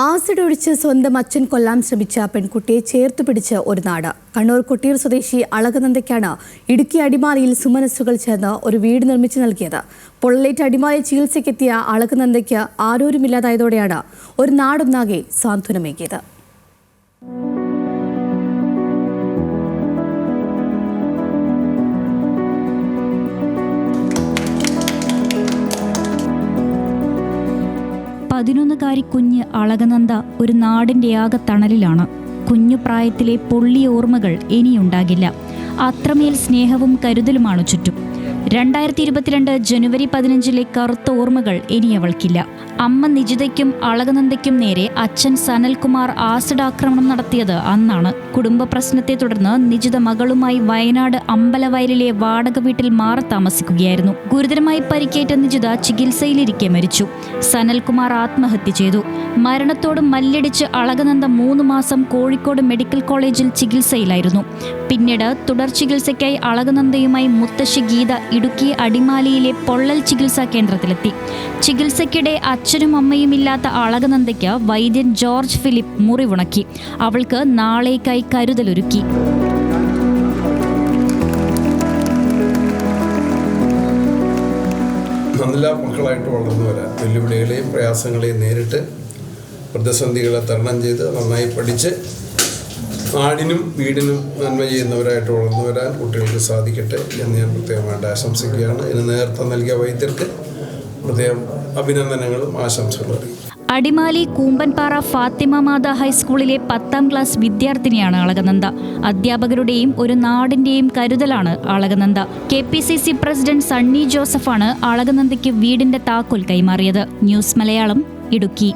Acid ഒഴിച്ച് സ്വന്തം അച്ഛൻ കൊല്ലാൻ ശ്രമിച്ച പെൺകുട്ടിയെ ചേർത്തുപിടിച്ച് ഒരു നാട്. കണ്ണൂർ കൊട്ടിയൂർ സ്വദേശി അളകനന്ദയ്ക്കാണ് ഇടുക്കി അടിമാലിയിൽ സുമനസ്സുകൾ ചേർന്ന് ഒരു വീട് നിർമ്മിച്ചു നൽകിയത്. പൊള്ളലേറ്റ് അടിമാലി ചികിത്സയ്ക്കെത്തിയ അളകനന്ദയ്ക്ക് ആരോരുമില്ലാതായതോടെയാണ് ഒരു നാടൊന്നാകെ സാന്ത്വനമേകിയത്. പതിനൊന്നുകാരി കുഞ്ഞ് അളകനന്ദ ഒരു നാടിൻ്റെ ആകെ തണലിലാണ്. കുഞ്ഞു പ്രായത്തിലെ പൊള്ളിയ ഓർമ്മകൾ ഇനിയുണ്ടാകില്ല. അത്രമേൽ സ്നേഹവും കരുതലുമാണ് ചുറ്റും. 2022 ജനുവരി 15 കറുത്ത ഓർമ്മകൾ ഇനി അവൾക്കില്ല. അമ്മ നിജിതയ്ക്കും അളകനന്ദയ്ക്കും നേരെ അച്ഛൻ സനൽകുമാർ ആസിഡ് ആക്രമണം നടത്തിയത് അന്നാണ്. കുടുംബ പ്രശ്നത്തെ തുടർന്ന് നിജിത മകളുമായി വയനാട് അമ്പലവയലിലെ വാടക വീട്ടിൽ മാറി താമസിക്കുകയായിരുന്നു. ഗുരുതരമായി പരിക്കേറ്റ നിജിത ചികിത്സയിലിരിക്കെ മരിച്ചു. സനൽകുമാർ ആത്മഹത്യ ചെയ്തു. മരണത്തോട് മല്ലിടിച്ച് അളകനന്ദ 3 മാസം കോഴിക്കോട് മെഡിക്കൽ കോളേജിൽ ചികിത്സയിലായിരുന്നു. പിന്നീട് തുടർ ചികിത്സയ്ക്കായി അളകനന്ദയുമായി മുത്തശ്ശി ഗീത ഇടുക്കി അടിമാലിയിലെ പൊള്ളൽ ചികിത്സാ കേന്ദ്രത്തിലെത്തി. ചികിത്സയ്ക്കിടെ അച്ഛനും അമ്മയും ഇല്ലാത്ത അളകനന്ദയ്ക്ക് വൈദ്യൻ ജോർജ് ഫിലിപ്പ് മുറിവുണക്കി. അവൾക്ക് നാളേക്കായി കരുതലൊരുക്കി. നല്ല മക്കളായിട്ട് വളർന്നു വരാൻ, വെല്ലുവിളികളെയും പ്രയാസങ്ങളെയും നേരിട്ട് പ്രതിസന്ധികളെ തരണം ചെയ്ത് നന്നായി പഠിച്ച് നാടിനും വീടിനും നന്മ ചെയ്യുന്നവരായിട്ട് വളർന്നു വരാൻ കുട്ടികൾക്ക് സാധിക്കട്ടെ എന്ന് ഞാൻ പ്രത്യേകമായിട്ട് ആശംസിക്കുകയാണ്. ഇതിന് നേതൃത്വം നൽകിയ വൈദ്യർക്ക് പ്രത്യേകം അഭിനന്ദനങ്ങളും ആശംസകളും അറിയിക്കും. അടിമാലി കൂമ്പൻപാറ ഫാത്തിമ മാതാ ഹൈസ്കൂളിലെ 10ാം ക്ലാസ് വിദ്യാർത്ഥിനിയാണ് അളകനന്ദ. അധ്യാപകരുടെയും ഒരു നാടിന്റെയും കരുതലാണ് അളകനന്ദ. KPCC പ്രസിഡന്റ് സണ്ണി ജോസഫാണ് അളകനന്ദയ്ക്ക് വീടിന്റെ താക്കോൽ കൈമാറിയത്. ന്യൂസ് മലയാളം, ഇടുക്കി.